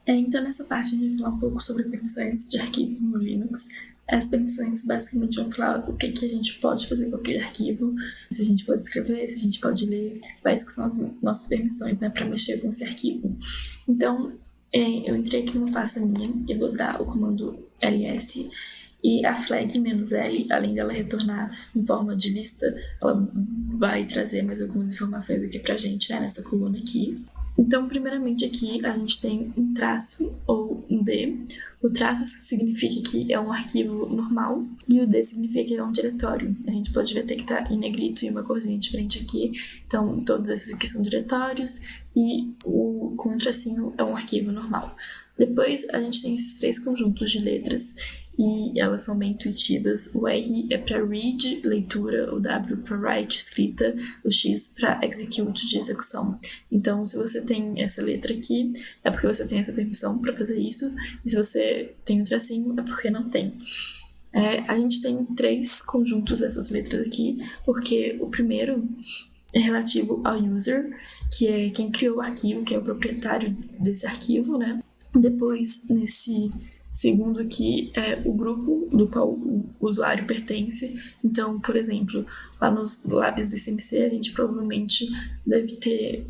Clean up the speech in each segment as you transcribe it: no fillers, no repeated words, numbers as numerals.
Então, nessa parte, a gente vai falar um pouco sobre permissões de arquivos no Linux. As permissões basicamente vão falar o que a gente pode fazer com aquele arquivo, se a gente pode escrever, se a gente pode ler, quais que são as nossas permissões, né, para mexer com esse arquivo. Então, eu entrei aqui numa pasta minha e vou dar o comando ls e a flag "-l", além dela retornar em forma de lista, ela vai trazer mais algumas informações aqui pra gente, né, nessa coluna aqui. Então, primeiramente aqui a gente tem um traço ou um D. O traço significa que é um arquivo normal e o D significa que é um diretório. A gente pode ver até que tá em negrito e uma corzinha diferente aqui. Então, todos esses aqui são diretórios e o com um tracinho é um arquivo normal. Depois a gente tem esses três conjuntos de letras e elas são bem intuitivas. O R é para read, leitura, o W para write, escrita, o X para execute, de execução. Então, se você tem essa letra aqui, é porque você tem essa permissão para fazer isso, e se você tem um tracinho, é porque não tem. A gente tem três conjuntos dessas letras aqui, porque o primeiro é relativo ao user, que é quem criou o arquivo, que é o proprietário desse arquivo, né? Depois, nesse segundo aqui, é o grupo do qual o usuário pertence. Então, por exemplo, lá nos labs do ICMC, a gente provavelmente deve ter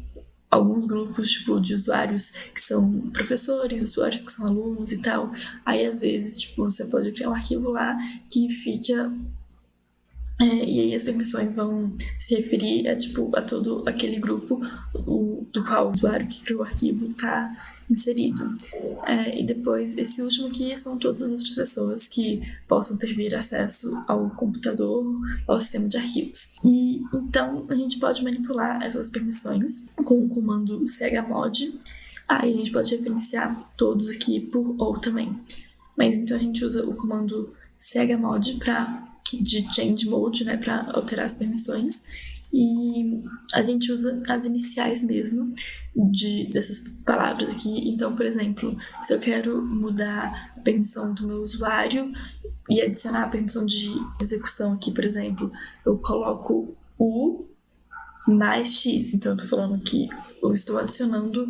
alguns grupos, tipo, de usuários que são professores, usuários que são alunos e tal. Aí, às vezes, tipo, você pode criar um arquivo lá que fica e aí as permissões vão se referir a todo aquele grupo do qual o usuário que criou o arquivo está inserido. E depois, esse último aqui são todas as outras pessoas que possam ter acesso ao computador, ao sistema de arquivos. E então a gente pode manipular essas permissões com o comando chmod. Aí a gente pode referenciar todos aqui por ou também. Mas então a gente usa o comando chmod de change mode, né, para alterar as permissões, e a gente usa as iniciais mesmo dessas palavras aqui. Então, por exemplo, se eu quero mudar a permissão do meu usuário e adicionar a permissão de execução aqui, por exemplo, eu coloco U mais X. Então, eu tô falando que eu estou adicionando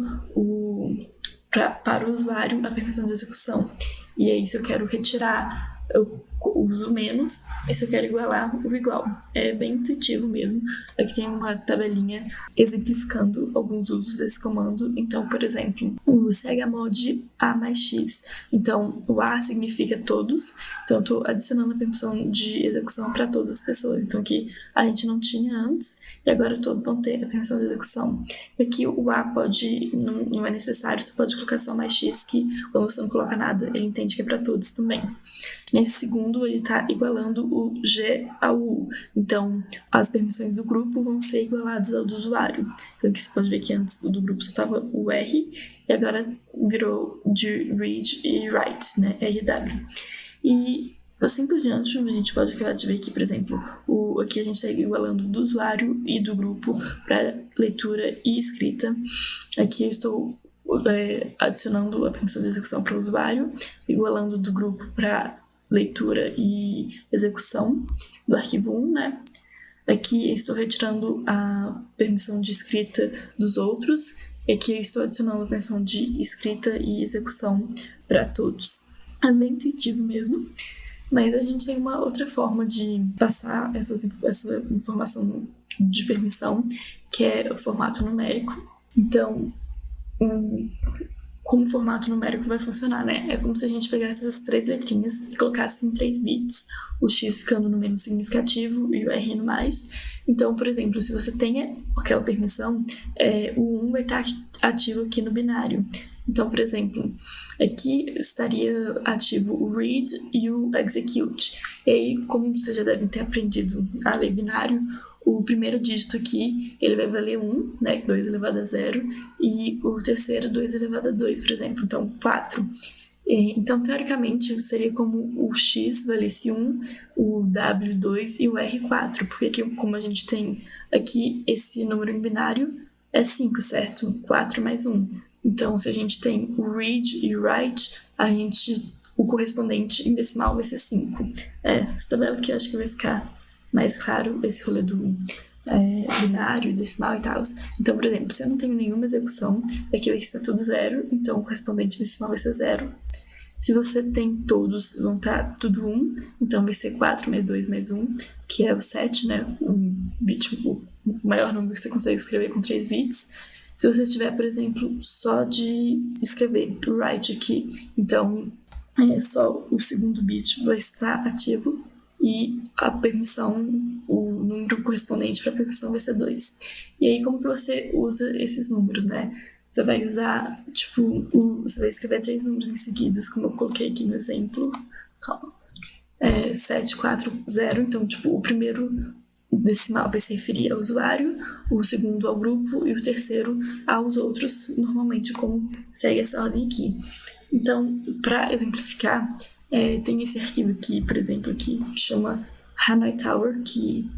para o usuário a permissão de execução. E aí, se eu quero retirar, eu uso menos, e se eu quero igualar, o igual. É bem intuitivo mesmo. Aqui tem uma tabelinha exemplificando alguns usos desse comando. Então, por exemplo, o chmod A mais X. Então, o A significa todos. Então, eu estou adicionando a permissão de execução para todas as pessoas. Então, aqui a gente não tinha antes, e agora todos vão ter a permissão de execução. Aqui o A não é necessário, você pode colocar só mais X, que quando você não coloca nada, ele entende que é para todos também. Nesse segundo, ele está igualando o G ao U. Então, as permissões do grupo vão ser igualadas ao do usuário. Então, aqui você pode ver que antes do grupo só estava o R, e agora virou de read e write, né? RW. E assim por diante, a gente pode acabar de ver que, por exemplo, aqui a gente está igualando do usuário e do grupo para leitura e escrita. Aqui eu estou adicionando a permissão de execução para o usuário, igualando do grupo para leitura e execução do arquivo 1, né? Aqui estou retirando a permissão de escrita dos outros, e aqui estou adicionando a permissão de escrita e execução para todos. É bem intuitivo mesmo, mas a gente tem uma outra forma de passar essa informação de permissão, que é o formato numérico. Então, como o formato numérico vai funcionar, né? É como se a gente pegasse essas três letrinhas e colocasse em 3 bits, o X ficando no menos significativo e o R no mais. Então, por exemplo, se você tem aquela permissão, o 1 vai estar ativo aqui no binário. Então, por exemplo, aqui estaria ativo o read e o execute. E aí, como vocês já devem ter aprendido a ler binário, o primeiro dígito aqui, ele vai valer 1, né, 2 elevado a 0, e o terceiro, 2 elevado a 2, por exemplo, então 4. Então, teoricamente, seria como o X valesse 1, o W 2 e o R 4, porque aqui, como a gente tem aqui esse número em binário, é 5, certo? 4 mais 1. Então, se a gente tem o read e o write, o correspondente em decimal vai ser 5. Essa tabela aqui eu acho que vai ficar mais claro esse rolê binário, decimal e tal. Então, por exemplo, se eu não tenho nenhuma execução, aqui vai estar tudo 0, então o correspondente decimal vai ser 0. Se você tem todos, vão estar tudo 1, então vai ser 4 mais 2 mais 1, que é o 7, né? Um bit, o maior número que você consegue escrever com 3 bits. Se você tiver, por exemplo, só de escrever o write aqui, então só o segundo bit vai estar ativo e a permissão, o número correspondente para a permissão vai ser 2. E aí, como que você usa esses números, né? Você vai usar, você vai escrever 3 números em seguida, como eu coloquei aqui no exemplo. Calma. 7, 4, 0. Então, o primeiro decimal vai se referir ao usuário, o segundo ao grupo e o terceiro aos outros, normalmente como segue essa ordem aqui. Então, para exemplificar, tem esse arquivo aqui, por exemplo, aqui, que chama Hanoi Tower, que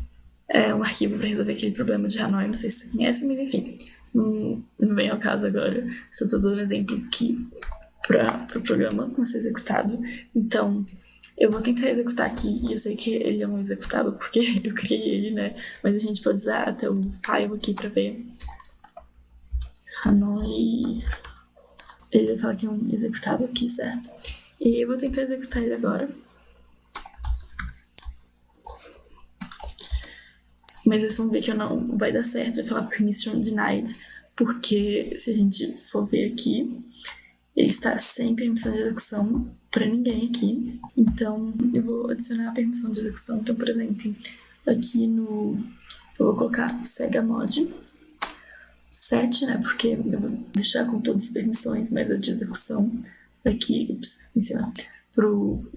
é um arquivo para resolver aquele problema de Hanoi, não sei se você conhece, mas enfim, não vem ao caso agora, só estou dando um exemplo aqui para o programa não ser executado. Então, eu vou tentar executar aqui, e eu sei que ele é um executável porque eu criei ele, né? Mas a gente pode usar até o file aqui para ver. Hanoi. Ele vai falar que é um executável aqui, certo? E eu vou tentar executar ele agora. Mas vocês vão ver que não vai dar certo, vai falar permission denied, porque se a gente for ver aqui, ele está sem permissão de execução para ninguém aqui. Então, eu vou adicionar a permissão de execução. Então, por exemplo, aqui eu vou colocar segamod 7, né? Porque eu vou deixar com todas as permissões, mas a de execução aqui, em cima, pro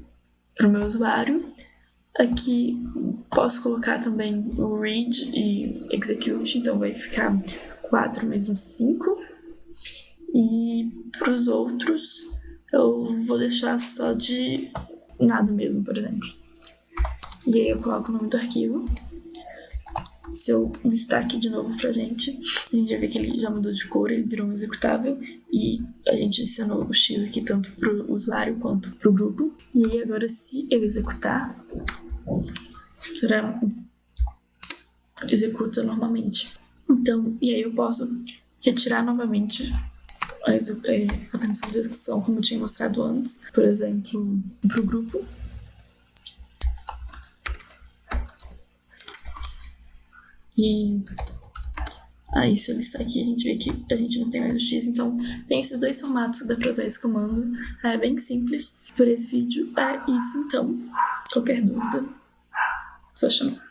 meu usuário. Aqui posso colocar também o read e execute, então vai ficar 4 mais 5. E para os outros, eu vou deixar só de nada mesmo, por exemplo. E aí eu coloco o nome do arquivo. Se eu listar aqui de novo pra gente, a gente vai ver que ele já mudou de cor, ele virou um executável. E a gente adicionou o X aqui tanto pro usuário quanto pro grupo. E aí agora, se eu executar, executa normalmente. Então, e aí eu posso retirar novamente a permissão de execução, como eu tinha mostrado antes, por exemplo, para o grupo. E aí, se eu listar aqui, a gente vê que a gente não tem mais o X, então tem esses 2 formatos que dá para usar esse comando. É bem simples. Por esse vídeo é isso, então. Qualquer dúvida, só chamar.